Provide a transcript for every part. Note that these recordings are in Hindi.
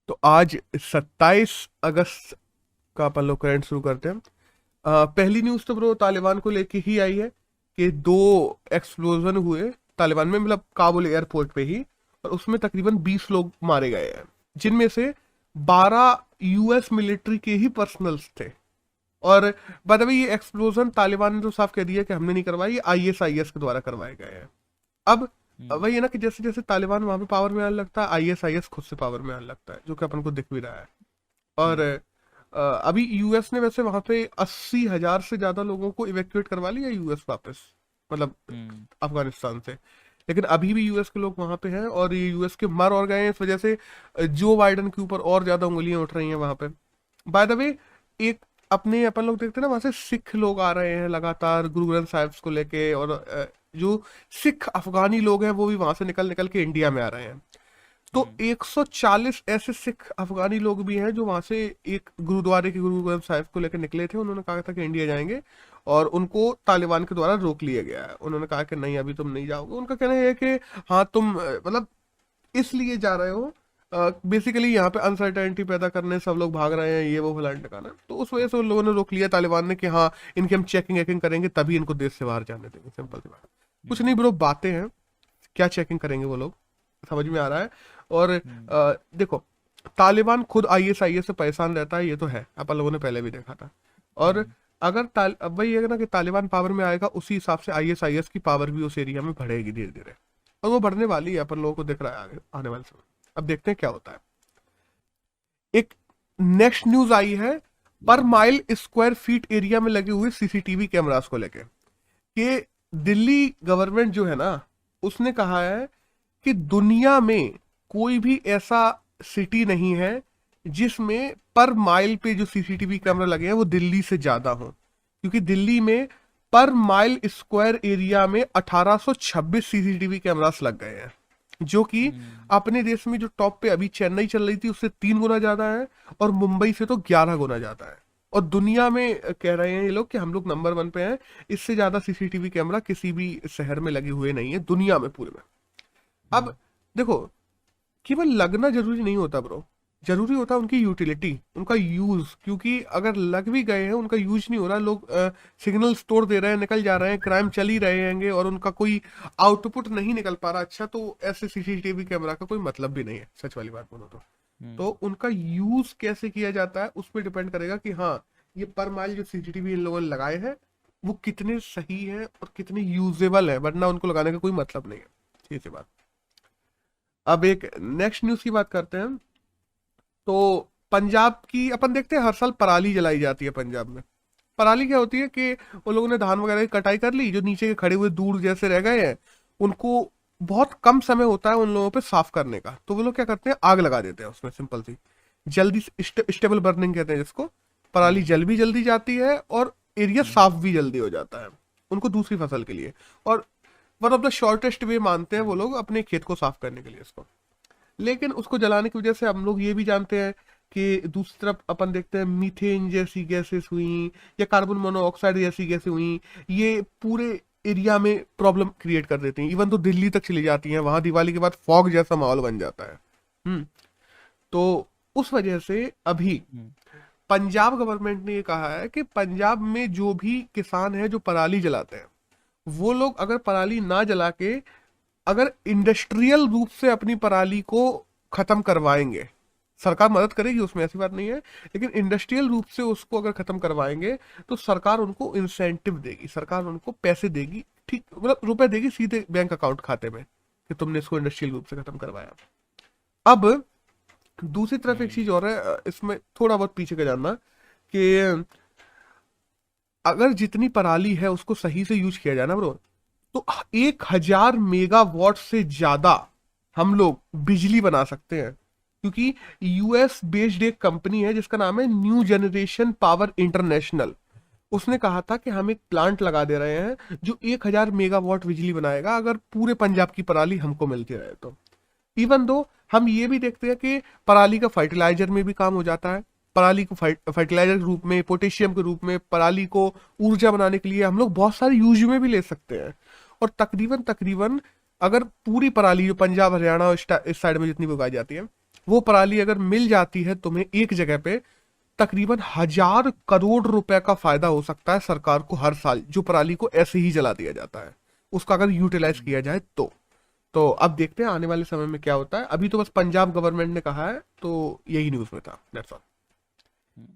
तो आज 27 अगस्त का अपन लोग करंट शुरू करते हैं। पहली न्यूज़ तो ब्रो तालिबान को लेके ही आई है कि दो एक्सप्लोजन हुए तालिबान में, मतलब काबुल एयरपोर्ट पे ही, और उसमें तकरीबन 20 लोग मारे गए हैं, जिनमें से 12 यूएस मिलिट्री के ही पर्सनल्स थे। और बाय द वे ये एक्सप्लोजन तालिबान ने तो साफ कह दिया कि हमने नहीं करवाई, ये आईएसआईएस के द्वारा करवाए गए हैं। अब हम्म। वही है ना कि जैसे जैसे तालिबान वहां पे पावर में आने लगता है, आईएसआईएस खुद से पावर में आने लगता है, जो कि अपन को दिख भी रहा है। और हम्म। अभी यूएस ने वैसे वहां पे 80,000 से ज्यादा लोगों को इवैक्यूएट करवा लिया यूएस वापस, मतलब हम्म। अफगानिस्तान से। लेकिन अभी भी यूएस के लोग वहां पे हैं, और ये यूएस के मर और गए हैं, इस वजह से जो बाइडन के ऊपर और ज्यादा उंगलियां उठ रही हैं वहां पे। बाय द वे, एक अपने अपन लोग देखते हैं ना, वहां से सिख लोग आ रहे हैं लगातार गुरु ग्रंथ साहिब को लेके, और जो सिख अफगानी लोग हैं वो भी वहां से निकल निकल के इंडिया में आ रहे हैं। तो हम्म। 140 ऐसे सिख अफगानी लोग भी हैं जो वहां से एक गुरुद्वारे के गुरु ग्रंथ साहिब को लेकर निकले थे। उन्होंने कहा था कि इंडिया जाएंगे, और उनको तालिबान के द्वारा रोक लिया गया है। उन्होंने कहा कि नहीं, अभी तुम नहीं जाओगे। उनका कहना है कि हाँ तुम मतलब इसलिए जा रहे हो, बेसिकली यहाँ पे अनसर्टेनिटी पैदा करने सब लोग भाग रहे हैं, ये वो फलाना ठिकाना। तो उस वजह से उन लोगों ने रोक लिया तालिबान ने कि हाँ, इनकी हम चेकिंग वेकिंग करेंगे तभी इनको देश से बाहर जाने देंगे। सिंपल सी बात। कुछ हम्म। नहीं ब्रो, बातें हैं। क्या चेकिंग करेंगे वो लोग, समझ में आ रहा है। और हम्म। देखो, तालिबान खुद आईएसआईएस से परेशान रहता है, ये तो है, अपन लोगों ने पहले भी देखा था। और हम्म। अगर अब वही है ना कि तालिबान पावर में आएगा, उसी हिसाब से आईएसआईएस की पावर भी उस एरिया में बढ़ेगी धीरे धीरे। और वो बढ़ने वाली है, अपन लोगों को दिख रहा है आगे आने वाले समय। अब देखते हैं क्या होता है। एक नेक्स्ट न्यूज आई है per mile square feet area में लगे हुए सीसीटीवी कैमरास को लेके, कि दिल्ली गवर्नमेंट जो है ना, उसने कहा है कि दुनिया में कोई भी ऐसा सिटी नहीं है जिसमें पर माइल पे जो सीसीटीवी कैमरा लगे हैं वो दिल्ली से ज्यादा हो। क्योंकि दिल्ली में पर माइल स्क्वायर एरिया में 1826 सीसीटीवी कैमरास लग गए हैं, जो कि हम्म। अपने देश में जो टॉप पे अभी चेन्नई चल रही थी उससे 3 गुना ज्यादा है, और मुंबई से तो 11 गुना ज्यादा है। और दुनिया में कह रहे हैं ये लोग कि हम लोग नंबर 1 पे हैं। इससे ज्यादा सीसीटीवी कैमरा किसी भी शहर में लगे हुए नहीं है दुनिया में, पूरे में। अब हम्म। देखो, देखो, केवल लगना जरूरी नहीं होता ब्रो, जरूरी होता है उनकी यूटिलिटी, उनका यूज। क्योंकि अगर लग भी गए हैं, उनका यूज नहीं हो रहा, लोग सिग्नल्स तोड़ दे रहे हैं, निकल जा रहे हैं, क्राइम चल ही रहे हैंगे, और उनका कोई आउटपुट नहीं निकल पा रहा अच्छा, तो ऐसे सीसीटीवी कैमरा का कोई मतलब भी नहीं है, सच वाली बात बोलो तो। तो हम्म। उनका यूज कैसे किया जाता है उस पर डिपेंड करेगा कि हाँ, ये पर माइल जो सीसीटीवी इन लोगों ने लगाए हैं वो कितने सही है और कितने यूजेबल है, वरना उनको लगाने का कोई मतलब नहीं है। ठीक सी बात। अब एक नेक्स्ट न्यूज की बात करते हैं। तो पंजाब की अपन देखते हैं, हर साल पराली जलाई जाती है पंजाब में। पराली क्या होती है कि वो लोगों ने धान वगैरह की कटाई कर ली, जो नीचे के खड़े हुए दूर जैसे रह गए हैं उनको बहुत कम समय होता है उन लोगों पे साफ करने का, तो वो लोग क्या करते हैं, आग लगा देते हैं उसमें, सिंपल सी। जल्दी स्टेबल बर्निंग कहते हैं जिसको। पराली हम्म। जल भी जल्दी जाती है, और एरिया हम्म। साफ भी जल्दी हो जाता है उनको दूसरी फसल के लिए। और वन ऑफ द शॉर्टेस्ट वे मानते हैं वो लोग अपने खेत को साफ करने के लिए इसको। लेकिन उसको जलाने की वजह से हम लोग ये भी जानते हैं कि दूसरी तरफ अपन देखते हैं मीथेन जैसी गैसेस हुई, या कार्बन मोनोऑक्साइड जैसी गैसें हुई, ये पूरे एरिया में प्रॉब्लम क्रिएट कर देती हैं। इवन तो दिल्ली तक चली जाती हैं, वहां दिवाली के बाद फॉग जैसा माहौल बन जाता है। हम्म। तो उस वजह से अभी हम्म। पंजाब गवर्नमेंट ने ये कहा है कि पंजाब में जो भी किसान है जो पराली जलाते हैं, वो लोग अगर पराली ना जला के, अगर इंडस्ट्रियल रूप से अपनी पराली को खत्म करवाएंगे, सरकार मदद करेगी उसमें, ऐसी बात नहीं है, लेकिन इंडस्ट्रियल रूप से उसको अगर खत्म करवाएंगे तो सरकार उनको इंसेंटिव देगी, सरकार उनको पैसे देगी, ठीक मतलब रुपए देगी सीधे बैंक अकाउंट खाते में, कि तुमने इसको इंडस्ट्रियल रूप से खत्म करवाया। अब दूसरी तरफ एक हम्म। चीज और है, इसमें थोड़ा बहुत पीछे का जानना, कि अगर जितनी पराली है उसको सही से यूज किया जाए ना ब्रो, तो 1,000 मेगावाट से ज्यादा हम लोग बिजली बना सकते हैं। क्योंकि यूएस बेस्ड एक कंपनी है जिसका नाम है न्यू जनरेशन पावर इंटरनेशनल। उसने कहा था कि हम एक प्लांट लगा दे रहे हैं जो 1,000 मेगावाट बिजली बनाएगा, अगर पूरे पंजाब की पराली हमको मिलती रहे तो। इवन दो हम ये भी देखते हैं कि पराली का फर्टिलाइजर में भी काम हो जाता है। पराली को फर्टिलाइजर के रूप में, पोटेशियम के रूप में, पराली को ऊर्जा बनाने के लिए हम लोग बहुत सारे यूज में भी ले सकते हैं। और तकरीबन तकरीबन अगर पूरी पराली जो पंजाब हरियाणा और इस साइड में जितनी भी उगाई जाती है, वो पराली अगर मिल जाती है तुम्हें एक जगह पे, तकरीबन 1,000 करोड़ रुपए का फायदा हो सकता है सरकार को हर साल, जो पराली को ऐसे ही जला दिया जाता है, उसका अगर यूटिलाइज किया जाए तो अब देखते हैं आने वाले समय में क्या होता है। अभी तो बस पंजाब गवर्नमेंट ने कहा है, तो यही न्यूज में था, दैट्स ऑल।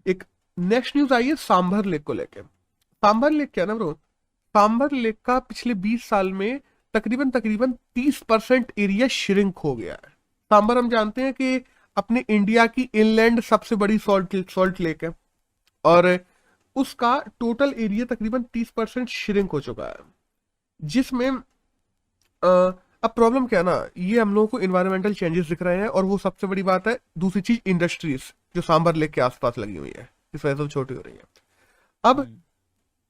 एक नेक्स्ट न्यूज आई है सांभर लेक को लेके। सांभर लेक क्या ना ब्रो, सांभर लेक का पिछले 20 साल में तकरीबन तकरीबन 30% एरिया श्रिंक हो गया है। सांभर हम जानते हैं कि अपने इंडिया की इनलैंड सबसे बड़ी सॉल्ट लेक है, और उसका टोटल एरिया तकरीबन 30% श्रिंक हो चुका है, जिसमें अब प्रॉब्लम क्या है ना, ये हम लोगों को इन्वायरमेंटल चेंजेस दिख रहे हैं, और वो सबसे बड़ी बात है। दूसरी चीज इंडस्ट्रीज जो सांभर लेक के आसपास लगी हुई है, इस वजह से वो छोटी हो रही है। अब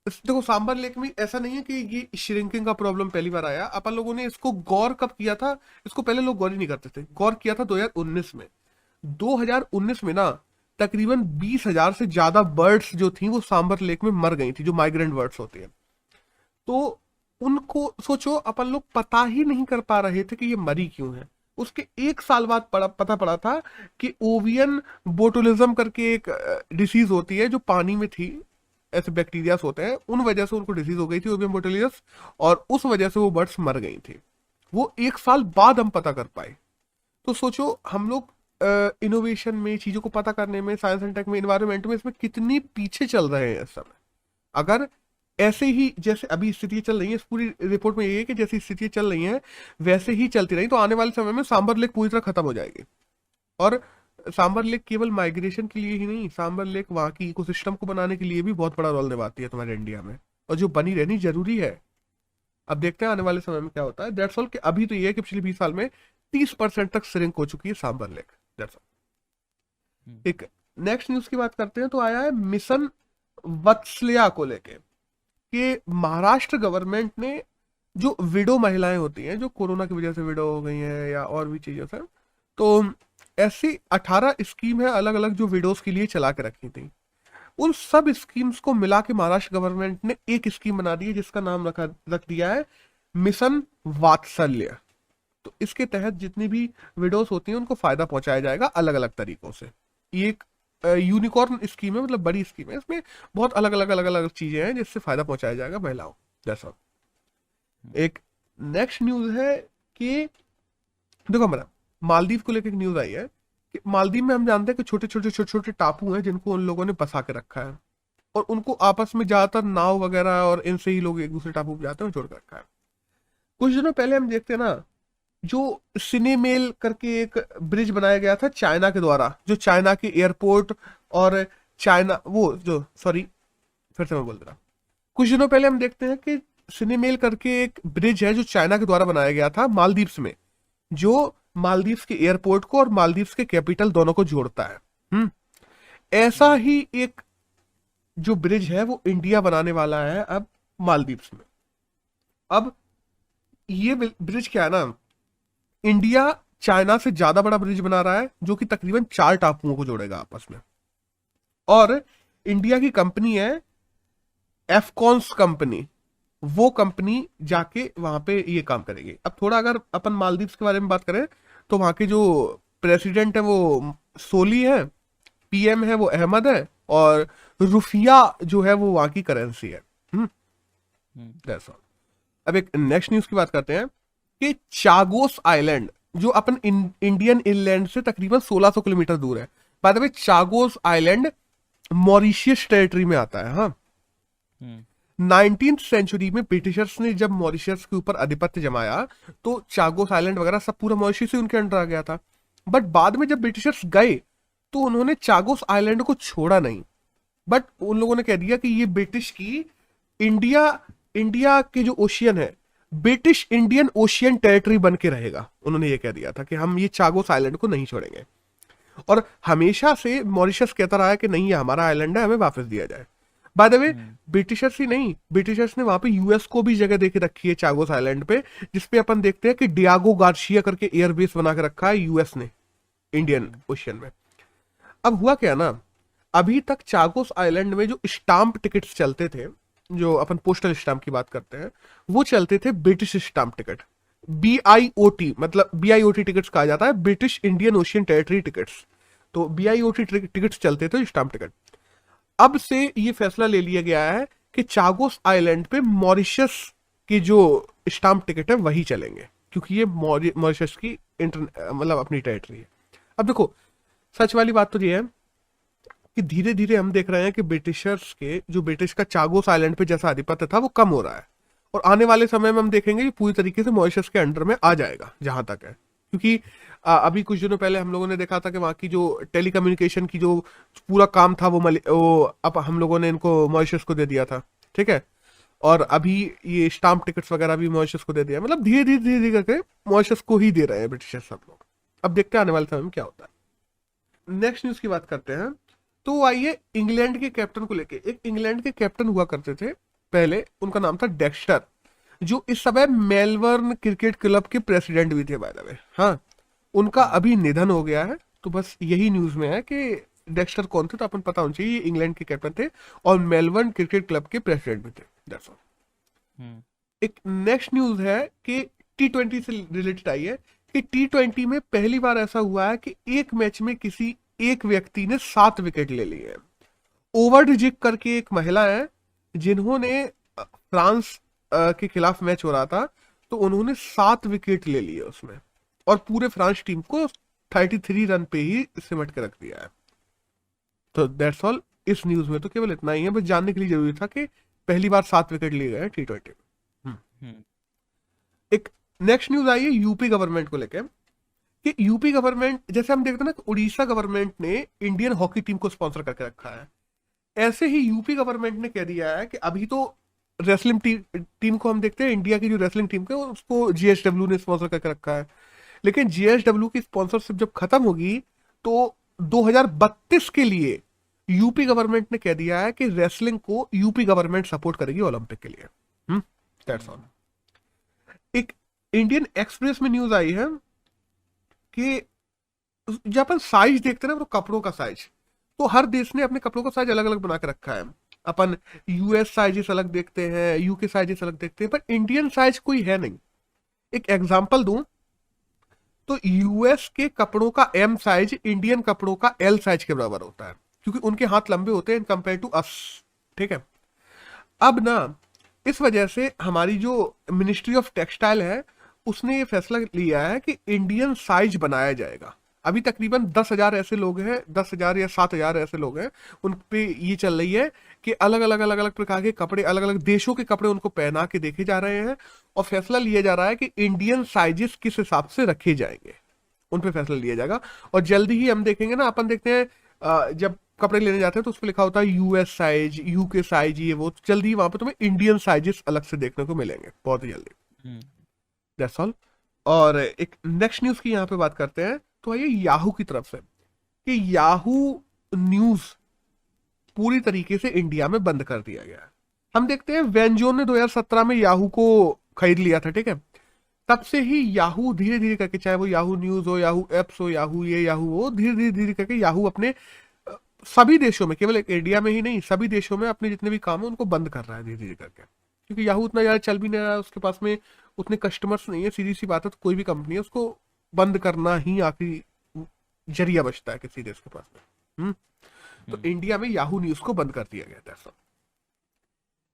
देखो सांभर लेक में ऐसा नहीं है कि ये श्रिंकिंग का प्रॉब्लम पहली बार आया। अपन लोगों ने इसको गौर कब किया था, इसको पहले लोग गौर ही नहीं करते थे, गौर किया था 2019 में। 2019 में ना तकरीबन 20,000 से ज्यादा बर्ड्स जो थी वो सांभर लेक में मर गई थी, जो माइग्रेंट बर्ड्स होती है। तो उनको सोचो, अपन लोग पता ही नहीं कर पा रहे थे कि ये मरी क्यों है। उसके 1 साल बाद पता पड़ा था कि ओवियन बोटुलिज्म करके एक डिसीज होती है जो पानी में थी, ऐसे बैक्टीरियास होते हैं, उन वजह से उनको डिसीज हो गई थी ओवियम बोटुलियस, और उस वजह से वो बर्ड्स मर गई थी। वो 1 साल बाद हम पता कर पाए। तो सोचो हम लोग इनोवेशन में, चीजों को पता करने में, साइंस एंड टेक में, इन्वायरमेंट में, इसमें कितनी पीछे चल रहे हैं इस समय। अगर ऐसे ही जैसे अभी स्थितियां चल रही हैं, इस पूरी रिपोर्ट में ये है कि जैसी स्थितियां चल रही हैं वैसे ही चलती रही तो आने वाले समय में सांभर लेक पूरी तरह खत्म हो जाएगी। और सांभर लेक केवल माइग्रेशन के लिए ही नहीं, सांभर लेक वहाँ की इकोसिस्टम को बनाने के लिए भी बहुत बड़ा रोल निभाती है तुम्हारे इंडिया में, और जो बनी रहनी जरूरी है। अब देखते हैं आने वाले समय में क्या होता है। That's all. कि अभी तो ये है कि पिछले 20 साल में 30% तक श्रिंक हो चुकी है सांभर लेक। That's all. एक नेक्स्ट न्यूज की बात करते हैं, तो आया है मिशन वत्सल्या को लेके, कि महाराष्ट्र गवर्नमेंट ने जो विडो महिलाएं होती हैं, जो कोरोना की वजह से विडो हो गई हैं या और भी चीजों से, तो ऐसी 18 स्कीम है अलग अलग जो विडोज के लिए चला के रखी थी। उन सब स्कीम्स को मिला के महाराष्ट्र गवर्नमेंट ने एक स्कीम बना दी है, जिसका नाम रख दिया है मिशन वात्सल्य। तो इसके तहत जितनी भी विडोज होती हैं उनको फायदा पहुंचाया जाएगा अलग अलग तरीकों से। ये एक यूनिकॉर्न स्कीम है, मतलब बड़ी स्कीम है, इसमें बहुत अलग अलग चीजें हैं जिससे फायदा पहुंचाया जाएगा महिलाओं। जैसा एक नेक्स्ट न्यूज है कि देखो हमारा मालदीव को लेकर एक न्यूज आई है कि मालदीव में हम जानते हैं कि छोटे छोटे टापू हैं जिनको उन लोगों ने बसा के रखा है, और उनको आपस में ज्यादातर नाव वगैरह और इनसे ही लोग एक दूसरे टापू पे जाते हैं, जोड़ कर रखा है। कुछ दिनों पहले हम देखते हैं ना, जो सिनेमेल करके एक ब्रिज बनाया गया था चाइना के द्वारा, जो चाइना के एयरपोर्ट और चाइना वो जो सॉरी फिर से मैं बोल रहा, कुछ दिनों पहले हम देखते हैं कि सिनेमेल करके एक ब्रिज है जो चाइना के द्वारा बनाया गया था मालदीव्स में, जो मालदीव्स के एयरपोर्ट को और मालदीव्स के कैपिटल दोनों को जोड़ता है। ऐसा ही एक जो ब्रिज है वो इंडिया बनाने वाला है अब मालदीव्स में। अब ये ब्रिज क्या है ना, इंडिया चाइना से ज्यादा बड़ा ब्रिज बना रहा है, जो कि तकरीबन 4 टापुओं को जोड़ेगा आपस में। और इंडिया की कंपनी है एफकॉन्स कंपनी, वो कंपनी जाके वहां पे ये काम करेगी। अब थोड़ा अगर अपन मालदीव्स के बारे में बात करें, तो वहां के जो प्रेसिडेंट है वो सोली है, पीएम है वो अहमद है, और रुफिया जो है वो वहां की करेंसी है। That's all. अब एक नेक्स्ट न्यूज की बात करते हैं कि चागोस आइलैंड, जो अपन इंडियन इनलैंड से तकरीबन 1600 किलोमीटर दूर है। By the way Chagos island Mauritius territory में आता है। हाँ, 19th सेंचुरी में ब्रिटिशर्स ने जब मॉरिशस के ऊपर आधिपत्य जमाया तो चागोस आइलैंड वगैरह सब पूरा मॉरिशस ही उनके अंडर आ गया था। बट बाद में जब ब्रिटिशर्स गए तो उन्होंने चागोस आइलैंड को छोड़ा नहीं, बट उन लोगों ने कह दिया कि ये ब्रिटिश की इंडिया के जो ओशियन है, ब्रिटिश इंडियन ओशियन टेरिटरी बन के रहेगा। उन्होंने ये कह दिया था कि हम ये चागोस आइलैंड को नहीं छोड़ेंगे, और हमेशा से मॉरिशस कहता रहा है कि नहीं ये हमारा आइलैंड है, हमें वापस दिया जाए। बाय द वे ब्रिटिशर्स ही नहीं, ब्रिटिशर्स ने वहां पे यूएस को भी जगह देके रखी है चागोस आइलैंड पे, जिसपे अपन देखते हैं कि डियागो गार्शिया करके एयरबेस बना के रखा है यूएस ने इंडियन ओशियन में। अब हुआ क्या ना, अभी तक चागोस आइलैंड में जो स्टाम्प टिकट्स चलते थे, जो अपन पोस्टल स्टाम्प की बात करते हैं, वो चलते थे ब्रिटिश स्टाम्प टिकट। BIOT, मतलब BIOT टिकट्स कहा जाता है, British Indian ocean territory tickets. तो BIOT टिकट्स चलते थे, स्टाम्प टिकट। अब से ये फैसला ले लिया गया है कि चागोस आइलैंड पे मॉरिशस की जो स्टाम्प टिकट है वही चलेंगे, क्योंकि ये मॉरिशस की मतलब अपनी टेरिटरी है। अब देखो, सच वाली बात तो ये है कि धीरे धीरे हम देख रहे हैं कि ब्रिटिशर्स के जो ब्रिटिश का चागोस आइलैंड पे जैसा आधिपत्य था वो कम हो रहा है, और आने वाले समय में हम देखेंगे कि पूरी तरीके से मॉरिशस के अंडर में आ जाएगा, जहां तक है। क्योंकि अभी कुछ दिनों पहले हम लोगों ने देखा था कि वहां की जो टेलीकम्युनिकेशन की जो पूरा काम था वो अब हम लोगों ने इनको मॉरिशस को दे दिया था, ठीक है। और अभी ये स्टाम्प टिकट्स वगैरह भी मॉरिशस को दे दिया, मतलब धीरे धीरे धीरे धीरे करके मॉरिशस को ही दे रहे हैं ब्रिटिशर्स सब लोग। अब देखते हैं आने वाले समय में क्या होता है। नेक्स्ट न्यूज की बात करते हैं। तो आइए इंग्लैंड के कैप्टन को लेके। एक इंग्लैंड के कैप्टन हुआ करते थे पहले, उनका नाम था डेक्स्टर, जो इस समय मेलबर्न क्रिकेट क्लब के प्रेसिडेंट भी थे बाय द वे। हाँ, उनका अभी निधन हो गया है। तो बस यही न्यूज में है कि डेक्स्टर कौन थे, तो अपन पता होना चाहिए। इंग्लैंड के कैप्टन थे और मेलबर्न क्रिकेट क्लब के प्रेसिडेंट भी थे। That's all. एक नेक्स्ट न्यूज है कि T20 से रिलेटेड आई है कि T20 में पहली बार ऐसा हुआ है कि एक मैच में किसी एक व्यक्ति ने 7 विकेट ले लिए हैं। ओवर डिजिक करके एक महिला है, जिन्होंने फ्रांस के खिलाफ मैच हो रहा था, तो उन्होंने 7 विकेट ले लिए उसमें, और पूरे फ्रांस टीम को 33 रन पे ही सिमट के रख दिया है। तो दैट्स ऑल। इस न्यूज में तो केवल इतना ही है, बस जानने के लिए जरूरी था कि पहली बार 7 विकेट लिए गए T20 में। एक नेक्स्ट न्यूज आई है यूपी गवर्नमेंट को लेकर कि यूपी गवर्नमेंट, जैसे हम देखते हैं ना कि उड़ीसा गवर्नमेंट ने इंडियन हॉकी टीम को स्पॉन्सर करके रखा है, ऐसे ही यूपी गवर्नमेंट ने कह दिया है कि अभी तो रेसलिंग टीम को हम देखते हैं, इंडिया की जो रेसलिंग टीम है उसको GSW ने स्पॉन्सर करके रखा है, लेकिन GSW की स्पॉन्सरशिप जब खत्म होगी तो 2032 के लिए यूपी गवर्नमेंट ने कह दिया है कि रेसलिंग को यूपी गवर्नमेंट सपोर्ट करेगी ओलंपिक के लिए। That's all. एक इंडियन एक्सप्रेस में न्यूज आई है कि जब अपन साइज देखते हैं ना, तो कपड़ों का साइज, तो हर देश ने अपने कपड़ों का साइज अलग अलग बना के रखा है। अपन US साइजेस अलग देखते हैं, UK साइजेस अलग देखते हैं, पर इंडियन साइज कोई है नहीं। एक एग्जांपल दूं तो US के कपड़ों का M साइज इंडियन कपड़ों का L साइज के बराबर होता है, क्योंकि उनके हाथ लंबे होते हैं इन कंपेयर टू अस, ठीक है। अब ना इस वजह से हमारी जो मिनिस्ट्री ऑफ टेक्सटाइल है उसने ये फैसला लिया है कि इंडियन साइज बनाया जाएगा। अभी तकरीबन 10,000 ऐसे लोग हैं, 10,000 या 7,000 ऐसे लोग हैं, उन पे ये चल रही है कि अलग अलग प्रकार के कपड़े, अलग अलग देशों के कपड़े उनको पहना के देखे जा रहे हैं, और फैसला लिया जा रहा है कि इंडियन साइजेस किस हिसाब से रखे जाएंगे, उन पे फैसला लिया जाएगा। और जल्दी ही हम देखेंगे ना, अपन देखते हैं जब कपड़े लेने जाते हैं तो उस पर लिखा होता है US साइज, UK साइज, ये वो, जल्दी वहां पे तुम्हें इंडियन साइजेस अलग से देखने को मिलेंगे बहुत ही जल्दी। That's all. और एक नेक्स्ट न्यूज की यहाँ पे बात करते हैं। तो आइए याहू की तरफ से कि याहू न्यूज पूरी तरीके से इंडिया में बंद कर दिया गया है। हम देखते हैं वेंजो ने 2017 में याहू को खरीद लिया था, ठीक है। तब से ही याहू धीरे धीरे करके, चाहे वो याहू न्यूज हो, याहू एप्स हो, याहू ये याहू हो, धीरे धीरे धीरे करके याहू अपने सभी देशों में, केवल एक इंडिया में ही नहीं, सभी देशों में अपने जितने भी काम है उनको बंद कर रहा है धीरे धीरे करके, क्योंकि याहू उतना ज्यादा चल भी नहीं रहा है, उसके पास में उतने कस्टमर्स नहीं है। सीधी सी बात है, तो कोई भी कंपनी है उसको बंद करना ही आखिरी जरिया बचता है किसी देश के पास में। तो इंडिया में याहू न्यूज को बंद कर दिया गया था।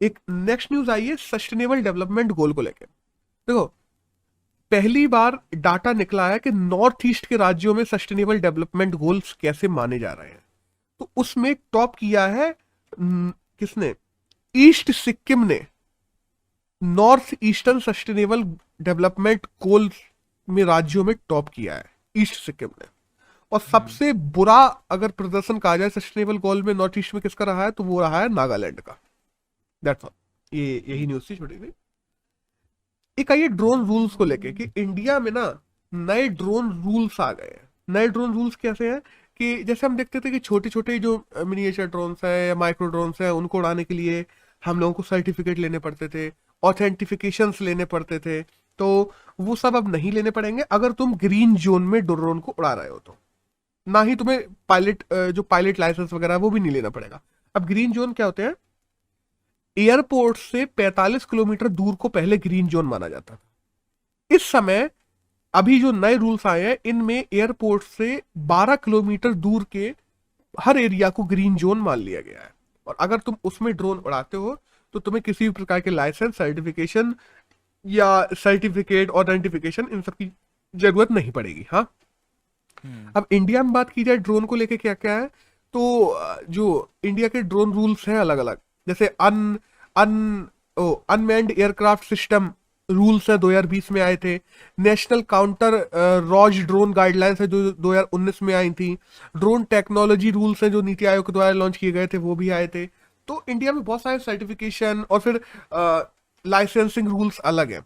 एक नेक्स्ट न्यूज आई है सस्टेनेबल डेवलपमेंट गोल को लेकर। देखो, पहली बार डाटा निकला है कि नॉर्थ ईस्ट के राज्यों में सस्टेनेबल डेवलपमेंट गोल्स कैसे माने जा रहे हैं। तो उसमें टॉप किया है किसने? ईस्ट सिक्किम ने north eastern sustainable development goals में राज्यों में टॉप किया है ईस्ट सिक्किम ने। और सबसे बुरा अगर प्रदर्शन कहा जाए सस्टेनेबल गोल में नॉर्थ ईस्ट में किसका रहा है, तो वो रहा है नागालैंड का। That's all. यही न्यूज थी छोटी सी। एक आइए ड्रोन रूल्स को लेके कि इंडिया में ना नए ड्रोन रूल्स आ गए हैं। नए ड्रोन रूल्स कैसे हैं कि जैसे हम देखते थे कि छोटे छोटे जो मिनिएचर ड्रोन्स है या माइक्रो ड्रोन्स है, उनको उड़ाने के लिए हम लोगों को सर्टिफिकेट लेने पड़ते थे, ऑथेंटिफिकेशंस लेने पड़ते थे। तो वो सब अब नहीं लेने पड़ेंगे अगर तुम ग्रीन जोन में ड्रोन को उड़ा रहे हो तो। ना ही तुम्हें जो पायलट लाइसेंस वगैरह वो भी नहीं लेना पड़ेगा। अब ग्रीन जोन क्या होते हैं? एयरपोर्ट से 45 किलोमीटर दूर को पहले ग्रीन जोन माना जाता था। इस समय अभी जो नए रूल्स आए हैं इनमें एयरपोर्ट से 12 किलोमीटर दूर के हर एरिया को ग्रीन जोन मान लिया गया है, और अगर तुम उसमें ड्रोन उड़ाते हो तो तुम्हें किसी भी प्रकार के लाइसेंस, सर्टिफिकेशन या सर्टिफिकेट ऑथेंटिफिकेशन इन सब की जरूरत नहीं पड़ेगी। हाँ, अब इंडिया में बात की जाए ड्रोन को लेके क्या क्या है, तो जो इंडिया के ड्रोन रूल्स हैं अलग अलग, जैसे अन अनमैन्ड एयरक्राफ्ट सिस्टम रूल्स है 2020 में आए थे। National counter rows drone guidelines है जो 2019 में आई थी। ड्रोन टेक्नोलॉजी रूल्स है जो नीति आयोग के द्वारा लॉन्च किए गए थे, वो भी आए थे। तो इंडिया में बहुत सारे सर्टिफिकेशन और फिर लाइसेंसिंग रूल्स अलग है।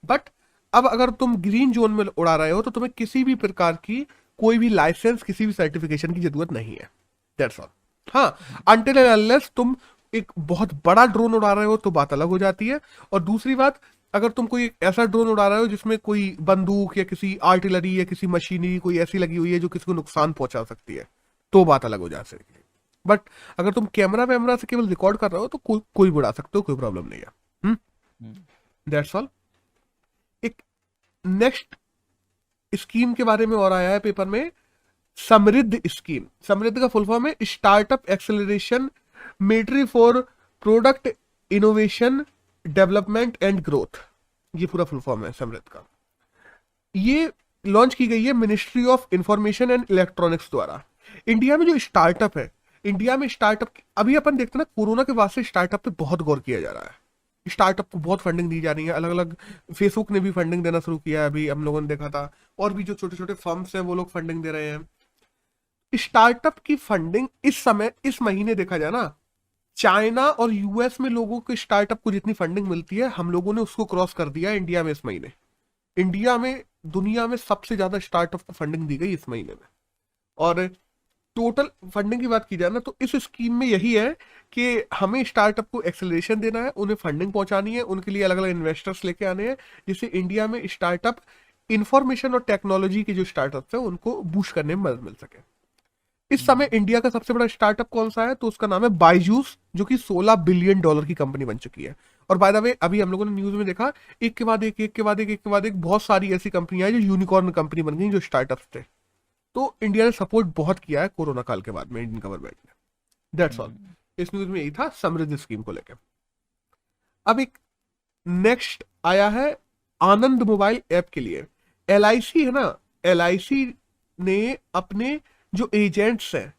बट अब अगर तुम ग्रीन जोन में उड़ा रहे हो तो तुम्हें किसी भी प्रकार की कोई भी लाइसेंस, किसी भी सर्टिफिकेशन की जरूरत नहीं है। That's all. हाँ, अनटिल एंड अनलेस तुम एक बहुत बड़ा ड्रोन उड़ा रहे हो तो बात अलग हो जाती है। और दूसरी बात, अगर तुम कोई ऐसा ड्रोन उड़ा रहे हो जिसमें कोई बंदूक या किसी आर्टिलरी या किसी मशीनरी कोई ऐसी लगी हुई है जो किसी को नुकसान पहुंचा सकती है, तो बात अलग हो जा सकती है। बट अगर तुम कैमरा वैमरा से केवल रिकॉर्ड कर रहे हो तो कोई भी उड़ा सकते हो, कोई प्रॉब्लम नहीं है। That's all. एक नेक्स्ट स्कीम के बारे में और आया है पेपर में, समृद्ध स्कीम। समृद्ध का फुल फॉर्म है startup acceleration military for product innovation development and growth. ये पूरा फुल फॉर्म है समृद्ध का। ये लॉन्च की गई है ministry of information and electronics द्वारा। इंडिया में जो स्टार्टअप है, इंडिया में स्टार्टअप अभी अपन देखते हैं ना, कोरोना के बाद से स्टार्टअप पे बहुत गौर किया जा रहा है। स्टार्टअप को बहुत फंडिंग दी जा रही है, अलग अलग फेसबुक ने भी फंडिंग देना शुरू किया है, अभी हम लोगों ने देखा था। और भी जो छोटे छोटे फर्म्स हैं वो लोग फंडिंग दे रहे हैं। स्टार्टअप की फंडिंग इस समय, इस महीने देखा जाए ना, चाइना और यूएस में लोगों के स्टार्टअप को जितनी फंडिंग मिलती है, हम लोगों ने उसको क्रॉस कर दिया इंडिया में इस महीने। इंडिया में दुनिया में सबसे ज्यादा स्टार्टअप को फंडिंग दी गई इस महीने में। और टोटल फंडिंग की बात की जाए ना तो इस स्कीम में यही है कि हमें स्टार्टअप को एक्सेलरेशन देना है, उन्हें फंडिंग पहुंचानी है, उनके लिए अलग अलग इन्वेस्टर्स लेके आने हैं, जिससे इंडिया में स्टार्टअप, इंफॉर्मेशन और टेक्नोलॉजी के जो स्टार्टअप्स हैं उनको बूस्ट करने में मदद मिल सके। इस समय इंडिया का सबसे बड़ा स्टार्टअप कौन सा है, तो उसका नाम है बायजूस, जो कि $16 बिलियन की कंपनी बन चुकी है। और बाय द वे अभी हम लोगों ने न्यूज में देखा, एक के बाद एक, एक के बाद एक, एक के बाद एक बहुत सारी ऐसी कंपनियां हैं जो यूनिकॉर्न कंपनी बन गई जो स्टार्टअप्स थे। तो इंडिया ने सपोर्ट बहुत किया है कोरोना काल के बाद में इंडियन गवर्नमेंट ने। That's all. इस न्यूज में यही था समृद्धि स्कीम को लेकर। अब एक नेक्स्ट आया है आनंद मोबाइल ऐप के लिए। LIC है ना, LIC ने अपने जो एजेंट्स हैं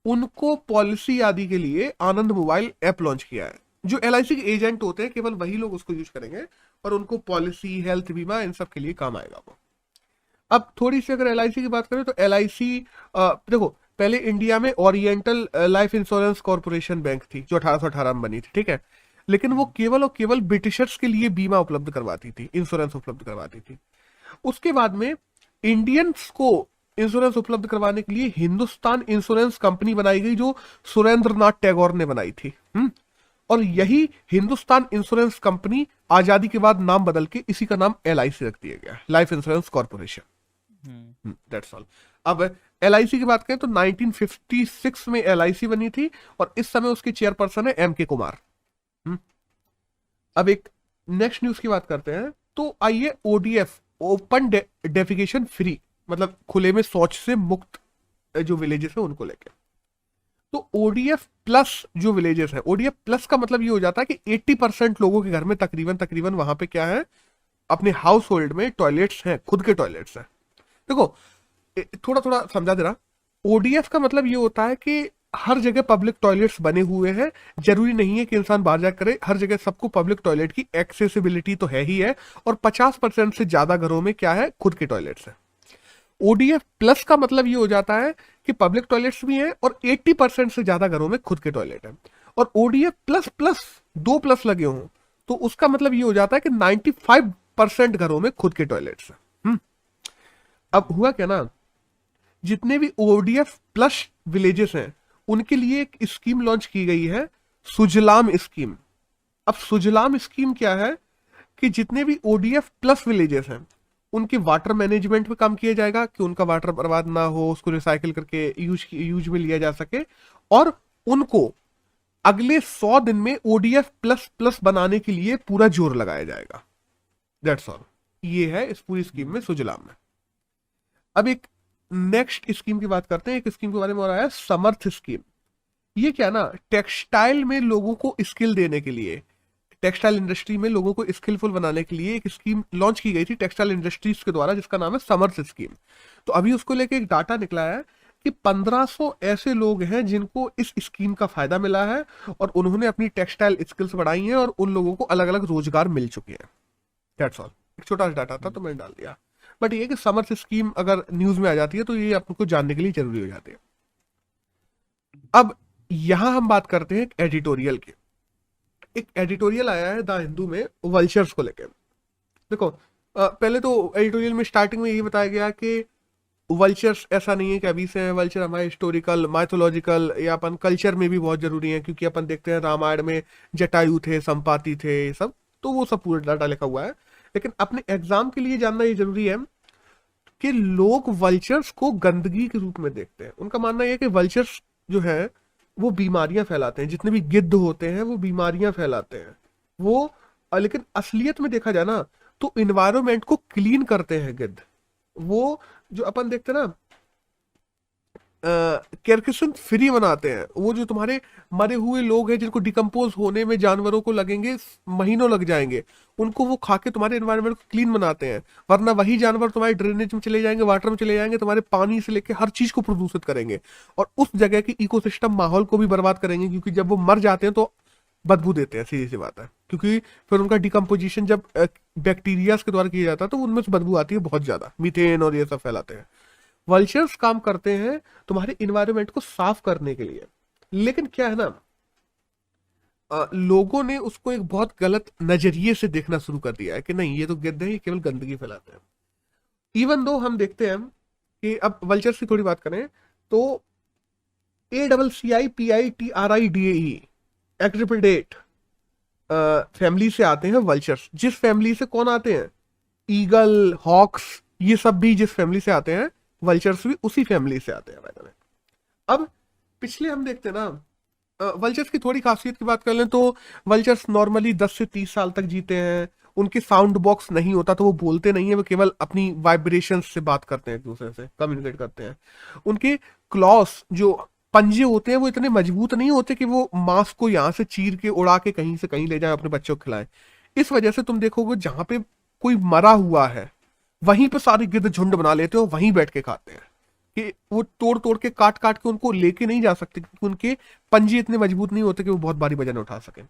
उनको पॉलिसी आदि के लिए आनंद मोबाइल ऐप लॉन्च किया है। जो LIC के एजेंट होते हैं केवल वही लोग उसको यूज करेंगे, और उनको पॉलिसी, हेल्थ बीमा, इन सब के लिए काम आएगा वो। अब थोड़ी सी अगर LIC की बात करें तो LIC, देखो, पहले इंडिया में oriental life insurance corporation bank थी जो 1818 में बनी थी, ठीक है। लेकिन वो केवल और केवल ब्रिटिशर्स के लिए बीमा उपलब्ध करवाती थी, इंश्योरेंस उपलब्ध करवाती थी। उसके बाद में इंडियंस को इंश्योरेंस उपलब्ध करवाने के लिए हिंदुस्तान इंश्योरेंस कंपनी बनाई गई जो सुरेंद्र नाथ टैगोर ने बनाई थी। और यही हिंदुस्तान इंश्योरेंस कंपनी आजादी के बाद नाम बदल के इसी का नाम LIC रख दिया गया, life insurance corporation. That's all. अब LIC की बात करें तो 1956 में LIC बनी थी और इस समय उसके चेयरपर्सन है MK कुमार। अब एक नेक्स्ट न्यूज की बात करते हैं, तो आइए ODF, ओपन डेफिकेशन फ्री, मतलब खुले में शौच से मुक्त जो विलेजेस है उनको लेके। तो ODF प्लस जो विलेजेस है, ODF प्लस का मतलब ये हो जाता है कि 80% लोगों के घर में तकरीबन वहां पे क्या है, अपने हाउस होल्ड में टॉयलेट्स हैं, खुद के टॉयलेट्स हैं। देखो थोड़ा थोड़ा समझा दे रहा, ODF का मतलब ये होता है कि हर जगह पब्लिक टॉयलेट्स बने हुए हैं। जरूरी नहीं है कि इंसान बाहर जाकर करे, हर जगह सबको पब्लिक टॉयलेट की एक्सेसिबिलिटी तो है ही है। और 50% से ज्यादा घरों में क्या है, खुद के टॉयलेट्स है। ODF प्लस का मतलब ये हो जाता है कि पब्लिक टॉयलेट्स भी हैं और 80% से ज्यादा घरों में खुद के टॉयलेट है। और ODF प्लस प्लस 2 प्लस लगे हों तो उसका मतलब ये हो जाता है कि 95% घरों में खुद के टॉयलेट्स हैं। अब हुआ क्या ना, जितने भी ODF प्लस विलेजेस हैं उनके लिए एक स्कीम लॉन्च की गई है, सुजलाम स्कीम। अब सुजलाम स्कीम क्या है कि जितने भी ODF प्लस विलेजेस हैं उनके वाटर मैनेजमेंट पे काम किया जाएगा कि उनका वाटर बर्बाद ना हो, उसको रिसाइकिल करके यूज में लिया जा सके। और उनको अगले 100 दिन में ODF प्लस प्लस बनाने के लिए पूरा जोर लगाया जाएगा। That's all. ये है इस पूरी स्कीम में, सुजलाम में। अब एक नेक्स्ट स्कीम की बात करते हैं। एक स्कीम के बारे में और आया, समर्थ स्कीम। ये क्या ना, टेक्सटाइल में लोगों को स्किल देने के लिए, टेक्सटाइल इंडस्ट्री में लोगों को स्किलफुल बनाने के लिए एक स्कीम लॉन्च की गई थी टेक्सटाइल इंडस्ट्रीज के द्वारा, जिसका नाम है समर्थ स्कीम। तो अभी उसको लेके एक डाटा निकला है कि 1500 ऐसे लोग हैं जिनको इस स्कीम का फायदा मिला है और उन्होंने अपनी टेक्सटाइल स्किल्स बढ़ाई हैं और उन लोगों को अलग अलग रोजगार मिल चुके हैं। That's all. एक छोटा सा डाटा था तो मैंने डाल दिया। बट ये कि समर्थ स्कीम अगर न्यूज में आ जाती है तो ये आपको जानने के लिए जरूरी हो जाती है। अब यहां हम बात करते हैं एक एडिटोरियल की। एक एडिटोरियल आया है द हिंदू में वल्चर्स को लेकर। देखो, पहले तो एडिटोरियल में स्टार्टिंग में यही बताया गया कि वल्चर्स ऐसा नहीं है कि अभी से है। वल्चर हमारे हिस्टोरिकल, माइथोलॉजिकल या अपन कल्चर में भी बहुत जरूरी है, क्योंकि अपन देखते हैं रामायण में जटायु थे, संपाति थे, ये सब, तो वो सब पूरा डाटा लिखा हुआ है। लेकिन अपने एग्जाम के लिए जानना ये जरूरी है कि लोग वल्चर्स को गंदगी के रूप में देखते हैं। उनका मानना यह है कि वल्चर्स जो है वो बीमारियां फैलाते हैं, जितने भी गिद्ध होते हैं वो बीमारियां फैलाते हैं वो। लेकिन असलियत में देखा जाए ना तो इन्वायरमेंट को क्लीन करते हैं गिद्ध। वो जो अपन देखते हैं ना, कैरकिसन फ्री बनाते हैं। वो जो तुम्हारे मरे हुए लोग हैं जिनको डिकम्पोज होने में जानवरों को लगेंगे, महीनों लग जाएंगे, उनको वो खा के तुम्हारे एनवायरनमेंट को क्लीन बनाते हैं। वरना वही जानवर तुम्हारे ड्रेनेज में चले जाएंगे, वाटर में चले जाएंगे, तुम्हारे पानी से लेके हर चीज को प्रदूषित करेंगे और उस जगह की इकोसिस्टम, माहौल को भी बर्बाद करेंगे। क्योंकि जब वो मर जाते हैं तो बदबू देते हैं, सीधी सी बात है। क्योंकि फिर उनका डिकम्पोजिशन जब बैक्टीरिया के द्वारा किया जाता है तो उनमें से बदबू आती है बहुत ज्यादा, मीथेन और ये सब फैलाते हैं। वल्चर्स काम करते हैं तुम्हारे इन्वायरमेंट को साफ करने के लिए। लेकिन क्या है ना, लोगों ने उसको एक बहुत गलत नजरिए से देखना शुरू कर दिया है कि नहीं, ये तो गिद्ध है, ये केवल गंदगी फैलाते हैं। इवन दो हम देखते हैं कि अब वल्चर्स की थोड़ी बात करें तो ACCIPITRIDAE एक्ट्रिपिडेट फैमिली से आते हैं वल्चर्स। जिस फैमिली से कौन आते हैं, ईगल, हॉक्स, ये सब भी जिस फैमिली से आते हैं, वल्चर्स भी उसी फैमिली से आते हैं बाय द वे। अब पिछले हम देखते हैं ना, वल्चर्स की थोड़ी खासियत की बात कर लें तो वल्चर्स नॉर्मली 10 से 30 साल तक जीते हैं। उनके साउंड बॉक्स नहीं होता तो वो बोलते नहीं है, वो केवल अपनी वाइब्रेशन से बात करते हैं, एक दूसरे से कम्युनिकेट करते हैं। उनके क्लॉस, जो पंजे होते हैं, वो इतने मजबूत नहीं होते कि वो मांस को यहाँ से चीर के उड़ा के कहीं से कहीं ले जाए, अपने बच्चों को खिलाएं। इस वजह से तुम देखोगे जहां पे कोई मरा हुआ है वहीं पे सारे गिद्ध झुंड बना लेते हो, वहीं बैठ के खाते हैं। कि वो तोड़ तोड़ के, काट काट के उनको लेके नहीं जा सकते, क्योंकि उनके पंजे इतने मजबूत नहीं होते कि वो बहुत भारी वजन उठा सके।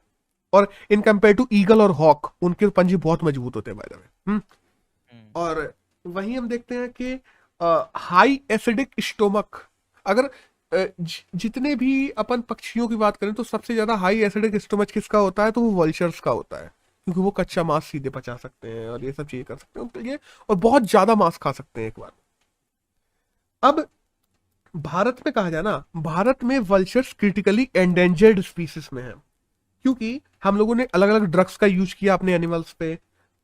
और इन कंपेयर टू ईगल और हॉक, उनके पंजे बहुत मजबूत होते हैं बाय द वे। और वहीं हम देखते हैं कि हाई एसिडिक स्टोमक, अगर जितने भी अपन पक्षियों की बात करें तो सबसे ज्यादा हाई एसिडिक स्टोमक किसका होता है, तो वो वल्चर्स का होता है। क्योंकि वो कच्चा मांस सीधे पचा सकते हैं और ये सब चीजें कर सकते हैं उनके लिए, और बहुत ज्यादा मांस खा सकते हैं एक बार। अब भारत में कहा जाए ना, भारत में वल्चर्स क्रिटिकली एंडेंजर्ड स्पीसीज में है, क्योंकि हम लोगों ने अलग अलग ड्रग्स का यूज किया अपने एनिमल्स पे,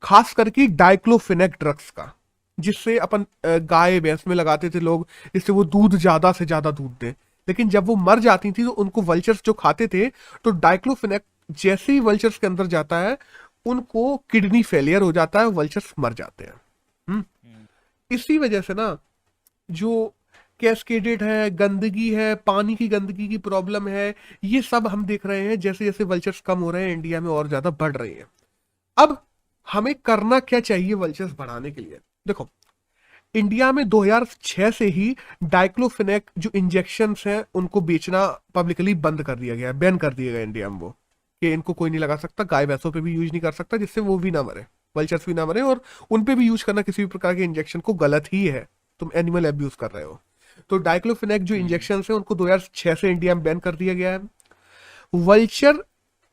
खास करके डाइक्लोफिनेक ड्रग्स का, जिससे अपन गाय भैंस में लगाते थे लोग, जिससे वो दूध ज्यादा से ज्यादा दूध दे। लेकिन जब वो मर जाती थी तो उनको वल्चर्स जो खाते थे, तो डाइक्लोफिनेक जैसे ही वल्चर्स के अंदर जाता है उनको किडनी फेलियर हो जाता है, वल्चर्स मर जाते हैं। इसी वजह से ना जो कैस्केडेड है, गंदगी है, पानी की गंदगी की प्रॉब्लम है, ये सब हम देख रहे हैं जैसे जैसे वल्चर्स कम हो रहे हैं इंडिया में और ज्यादा बढ़ रही है। अब हमें करना क्या चाहिए वल्चर्स बढ़ाने के लिए? देखो, इंडिया में 2006 से ही डाइक्लोफिनेक जो इंजेक्शंस हैं उनको बेचना पब्लिकली बंद कर दिया गया, बैन कर दिया गया इंडिया में, वो कि इनको कोई नहीं लगा सकता, गाय भैंसों पे भी यूज नहीं कर सकता, जिससे वो भी ना मरे, वल्चर्स भी ना मरे। और उन पे भी यूज करना किसी भी प्रकार के इंजेक्शन को गलत ही है, तुम एनिमल एब्यूज कर रहे हो। तो डाइक्लोफिनेक जो इंजेक्शन है उनको 2006 से इंडिया में बैन कर दिया गया है। वल्चर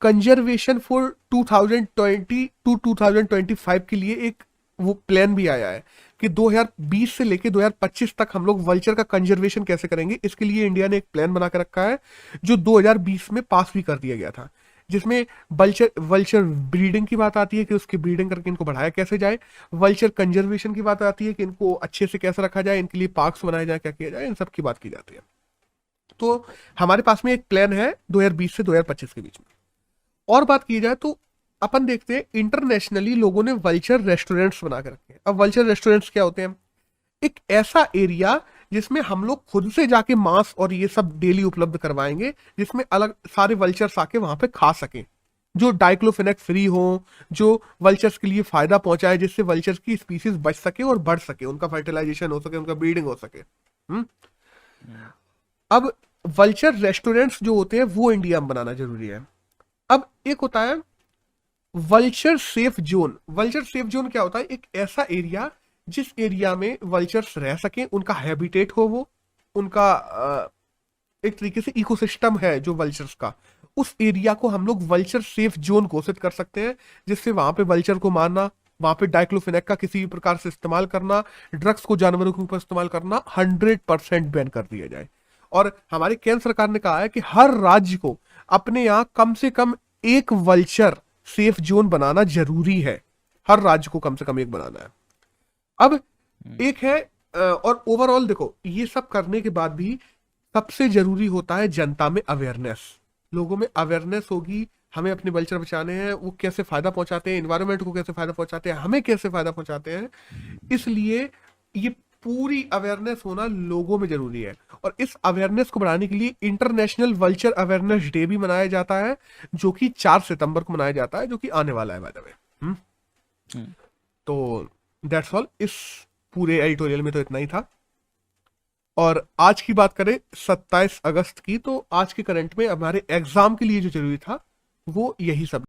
कंजर्वेशन फॉर 2020 टू 2025 के लिए एक वो प्लान भी आया है कि 2020 से लेके 2025 तक हम लोग वल्चर का कंजर्वेशन कैसे करेंगे। इसके लिए इंडिया ने एक प्लान बना के रखा है जो 2020 में पास भी कर दिया गया था, जिसमें वल्चर ब्रीडिंग की बात आती है कि उसकी ब्रीडिंग करके इनको बढ़ाया कैसे जाए, वल्चर कंजर्वेशन की बात आती है कि इनको अच्छे से कैसे रखा जाए, इनके लिए पार्क्स बनाए जाए, क्या किया जाए, इन सब की बात की जाती है। तो हमारे पास में एक प्लान है 2020 से 2025 के बीच में। और बात की जाए तो अपन देखते हैं इंटरनेशनली लोगों ने वल्चर रेस्टोरेंट्स बना के रखे हैं। अब वल्चर रेस्टोरेंट्स क्या होते हैं? एक ऐसा एरिया जिसमें हम लोग खुद से जाके मांस और ये सब डेली उपलब्ध करवाएंगे, जिसमें अलग सारे वल्चर्स आके वहां पे खा सकें, जो डाइक्लोफेनेक फ्री हो, जो वल्चर्स के लिए फायदा पहुंचाए, जिससे वल्चर्स की स्पीसीज बच सके और बढ़ सके, उनका फर्टिलाइजेशन हो सके, उनका ब्रीडिंग हो सके। अब वल्चर रेस्टोरेंट्स जो होते हैं वो इंडिया में बनाना जरूरी है। अब एक होता है vulture safe zone. Vulture safe zone क्या होता है? एक ऐसा एरिया जिस एरिया में वल्चर्स रह सके, उनका हैबिटेट हो, वो उनका एक तरीके से इकोसिस्टम है जो वल्चर्स का, उस एरिया को हम लोग वल्चर सेफ जोन घोषित कर सकते हैं, जिससे वहां पे वल्चर को मारना, वहां पे डाइक्लोफेनेक का किसी भी प्रकार से इस्तेमाल करना, ड्रग्स को जानवरों के ऊपर इस्तेमाल करना 100% बैन कर दिया जाए। और हमारी केंद्र सरकार ने कहा है कि हर राज्य को अपने यहाँ कम से कम एक वल्चर सेफ जोन बनाना जरूरी है। हर राज्य को कम से कम एक बनाना है। अब एक है और ओवरऑल देखो, ये सब करने के बाद भी सबसे जरूरी होता है जनता में अवेयरनेस। लोगों में अवेयरनेस होगी, हमें अपने वल्चर बचाने हैं, वो कैसे फायदा पहुंचाते हैं, एनवायरनमेंट को कैसे फायदा पहुंचाते हैं, हमें कैसे फायदा पहुंचाते हैं। इसलिए ये पूरी अवेयरनेस होना लोगों में जरूरी है। और इस अवेयरनेस को बढ़ाने के लिए इंटरनेशनल वल्चर अवेयरनेस डे भी मनाया जाता है, जो कि 4 सितंबर को मनाया जाता है, जो कि आने वाला है बाय द वे। तो दैट्स ऑल। इस पूरे एडिटोरियल में तो इतना ही था। और आज की बात करें 27 अगस्त की, तो आज के करंट में हमारे एग्जाम के लिए जो जरूरी था वो यही सब